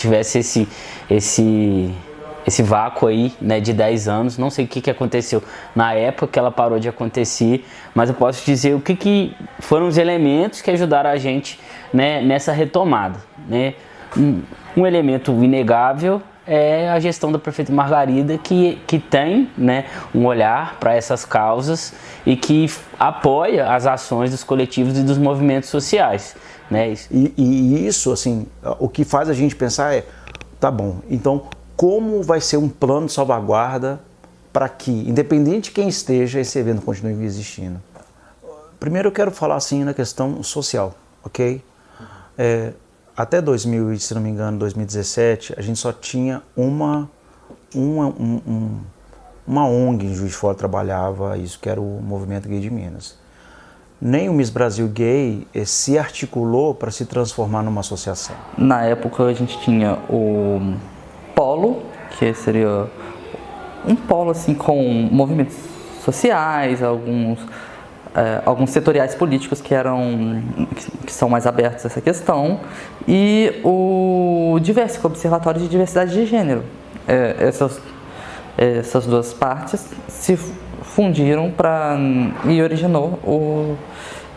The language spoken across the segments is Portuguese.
tivesse esse vácuo aí, né, de 10 anos. Não sei o que aconteceu na época que ela parou de acontecer, mas eu posso dizer o que foram os elementos que ajudaram a gente, né, nessa retomada, né? Um elemento inegável é a gestão da prefeita Margarida, que tem, né, um olhar para essas causas e que apoia as ações dos coletivos e dos movimentos sociais, né? E isso, assim, o que faz a gente pensar é, tá bom, então como vai ser um plano de salvaguarda para que, independente de quem esteja, esse evento continue existindo? Primeiro eu quero falar assim na questão social, ok? Até 2000, se não me engano, 2017, a gente só tinha uma ONG em Juiz de Fora trabalhava isso, que era o Movimento Gay de Minas. Nem o Miss Brasil Gay se articulou para se transformar numa associação. Na época a gente tinha o polo, que seria um polo assim com movimentos sociais, alguns setoriais políticos que são mais abertos a essa questão, e o Diverso, Observatório de Diversidade de Gênero. Essas duas partes se fundiram e originou o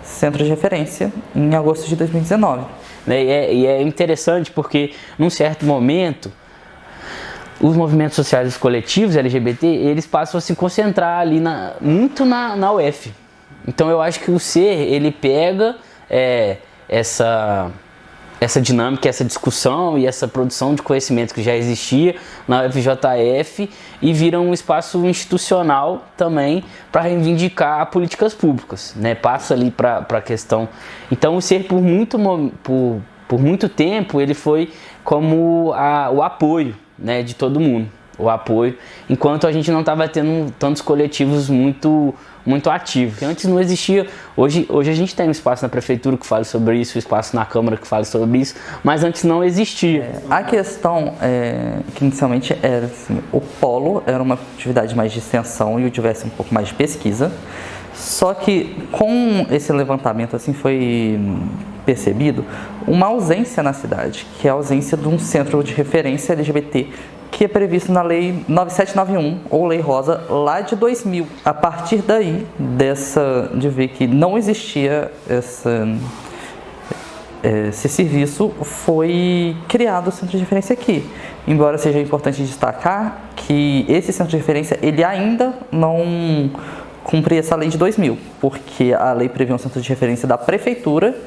Centro de Referência em agosto de 2019. E é interessante porque, num certo momento, os movimentos sociais coletivos LGBT, eles passam a se concentrar ali muito na UF. Então eu acho que o SER, ele pega essa dinâmica, essa discussão e essa produção de conhecimento que já existia na UFJF e vira um espaço institucional também para reivindicar políticas públicas, né? Passa ali para a questão. Então o SER, por muito tempo, ele foi como o apoio, né, de todo mundo, o apoio, enquanto a gente não estava tendo tantos coletivos muito ativos. Antes não existia, hoje a gente tem um espaço na prefeitura que fala sobre isso, um espaço na Câmara que fala sobre isso, mas antes não existia. A questão que inicialmente era assim, o polo era uma atividade mais de extensão e o Diverso um pouco mais de pesquisa, só que com esse levantamento assim foi percebido uma ausência na cidade, que é a ausência de um centro de referência LGBT que é previsto na Lei 9791, ou Lei Rosa, lá de 2000. A partir daí, de ver que não existia esse serviço, foi criado o Centro de Referência aqui. Embora seja importante destacar que esse Centro de Referência, ele ainda não cumpria essa lei de 2000, porque a lei prevê um Centro de Referência da Prefeitura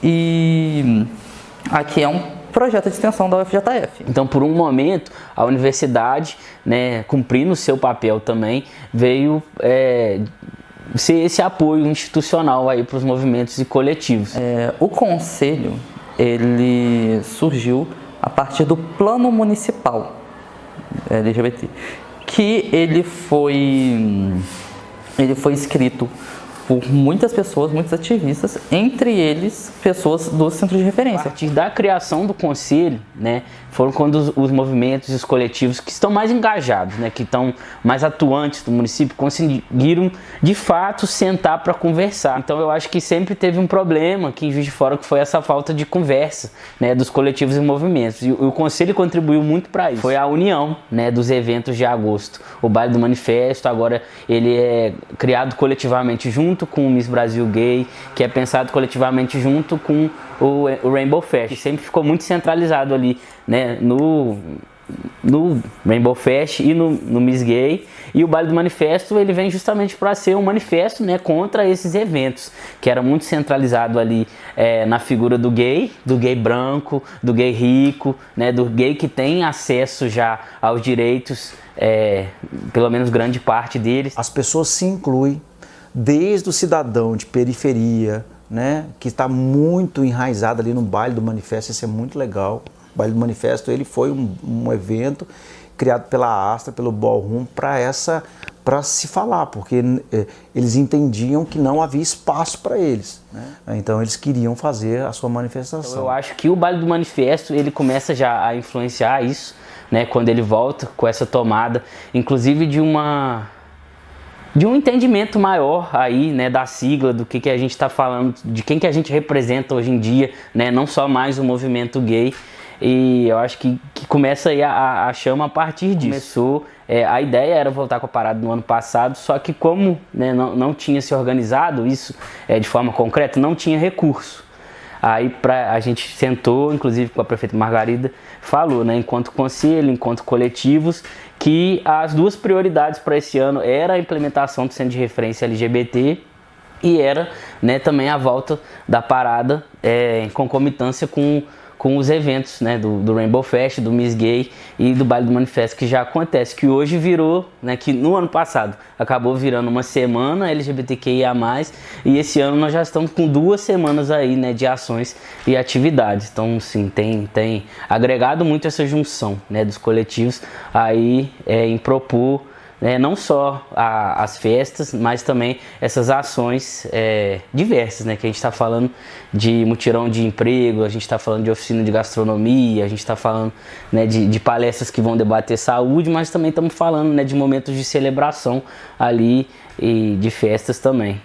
e aqui é um projeto de extensão da UFJF. Então, por um momento, a universidade, né, cumprindo o seu papel também, veio ser esse apoio institucional aí para os movimentos e coletivos. O conselho, ele surgiu a partir do Plano Municipal LGBT, que ele foi escrito por muitas pessoas, muitos ativistas, entre eles pessoas do Centro de Referência. A partir da criação do conselho, né, foram quando os movimentos e os coletivos que estão mais engajados, né, que estão mais atuantes do município, conseguiram de fato sentar para conversar. Então eu acho que sempre teve um problema aqui em Juiz de Fora, que foi essa falta de conversa, né, dos coletivos e movimentos. E o conselho contribuiu muito para isso. Foi a união, né, dos eventos de agosto. O Baile do Manifesto, agora ele é criado coletivamente junto com o Miss Brasil Gay, que é pensado coletivamente junto com o Rainbow Fest, que sempre ficou muito centralizado ali, né, no Rainbow Fest e no Miss Gay. E o Baile do Manifesto, ele vem justamente para ser um manifesto, né, contra esses eventos, que era muito centralizado ali na figura do gay branco, do gay rico, né, do gay que tem acesso já aos direitos, pelo menos grande parte deles. As pessoas se incluem, desde o cidadão de periferia, né, que está muito enraizado ali no Baile do Manifesto. Isso é muito legal. O Baile do Manifesto, ele foi um evento criado pela Astra, pelo Ballroom, para se falar, porque eles entendiam que não havia espaço para eles, né? Então eles queriam fazer a sua manifestação. Então, eu acho que o Baile do Manifesto, ele começa já a influenciar isso, né, quando ele volta com essa tomada, inclusive de um entendimento maior aí, né, da sigla, do que a gente está falando, de quem que a gente representa hoje em dia, né, não só mais o movimento gay. e eu acho que começa aí a chama a partir disso. Começou, a ideia era voltar com a parada no ano passado, só que como, né, não tinha se organizado isso de forma concreta, não tinha recurso. Aí a gente sentou, inclusive com a prefeita Margarida, falou, né, enquanto conselho, enquanto coletivos, que as duas prioridades para esse ano era a implementação do Centro de Referência LGBT e era, né, também a volta da parada em concomitância com os eventos, né, do Rainbow Fest, do Miss Gay e do Baile do Manifesto, que já acontece, que hoje virou, né, que no ano passado acabou virando uma semana LGBTQIA+, e esse ano nós já estamos com 2 semanas aí, né, de ações e atividades. Então, sim, tem agregado muito essa junção, né, dos coletivos aí em propor, não só as festas, mas também essas ações diversas, né? Que a gente está falando de mutirão de emprego, a gente está falando de oficina de gastronomia, a gente está falando, né, de palestras que vão debater saúde, mas também estamos falando, né, de momentos de celebração ali e de festas também.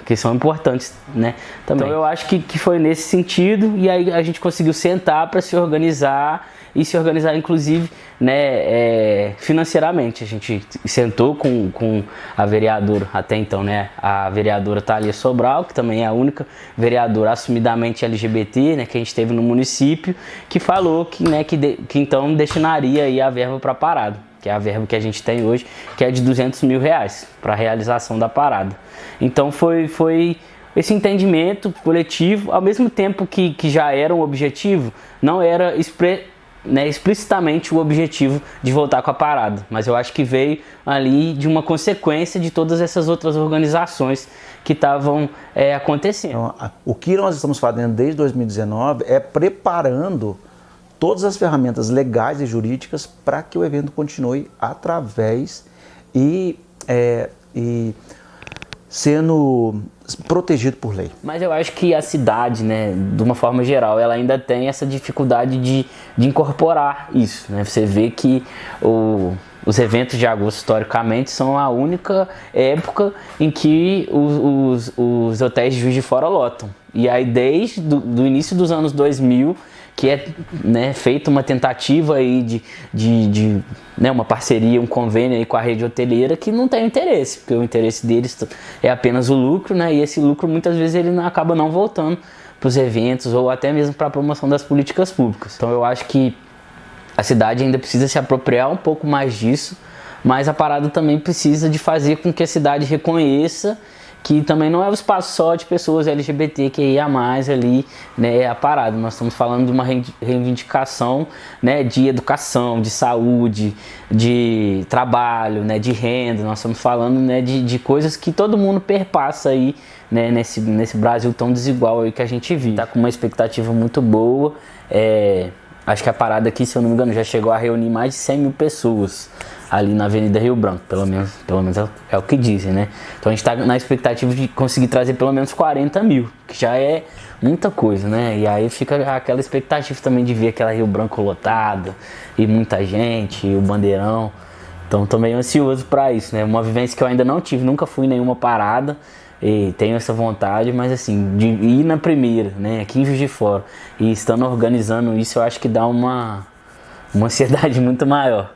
Que são importantes, né? Também. Então eu acho que foi nesse sentido, e aí a gente conseguiu sentar para se organizar e se organizar inclusive, né, financeiramente. A gente sentou com a vereadora até então, né, a vereadora Thalia Sobral, que também é a única vereadora assumidamente LGBT, né, que a gente teve no município, que falou que, né, que então destinaria aí a verba para a parada, que é a verba que a gente tem hoje, que é de R$200 mil para a realização da parada. Então foi esse entendimento coletivo, ao mesmo tempo que já era um objetivo, não era explicitamente o objetivo de voltar com a parada, mas eu acho que veio ali de uma consequência de todas essas outras organizações que estavam acontecendo. Então, o que nós estamos fazendo desde 2019 é preparando todas as ferramentas legais e jurídicas para que o evento continue através e sendo protegido por lei. Mas eu acho que a cidade, né, de uma forma geral, ela ainda tem essa dificuldade de incorporar isso, né? Você vê que os eventos de agosto, historicamente, são a única época em que os hotéis de Juiz de Fora lotam. E aí, desde do início dos anos 2000, que né, feita uma tentativa aí de né, uma parceria, um convênio aí com a rede hoteleira, que não tem interesse, porque o interesse deles é apenas o lucro, né, e esse lucro muitas vezes ele acaba não voltando para os eventos ou até mesmo para a promoção das políticas públicas. Então eu acho que a cidade ainda precisa se apropriar um pouco mais disso, mas a parada também precisa de fazer com que a cidade reconheça que também não é o espaço só de pessoas LGBTQIA+, ali, né, a parada. Nós estamos falando de uma reivindicação, né, de educação, de saúde, de trabalho, né, de renda. Nós estamos falando, né, de coisas que todo mundo perpassa aí, né, nesse Brasil tão desigual aí que a gente vive. Tá com uma expectativa muito boa. Acho que a parada aqui, se eu não me engano, já chegou a reunir mais de 100 mil pessoas ali na Avenida Rio Branco, pelo menos é o que dizem, né? Então a gente está na expectativa de conseguir trazer pelo menos 40 mil, que já é muita coisa, né? E aí fica aquela expectativa também de ver aquela Rio Branco lotada e muita gente, e o bandeirão. Então tô meio ansioso para isso, né? Uma vivência que eu ainda não tive, nunca fui em nenhuma parada. E tenho essa vontade, mas assim, de ir na primeira, né, aqui em Juiz de Fora, e estando organizando isso, eu acho que dá uma ansiedade muito maior.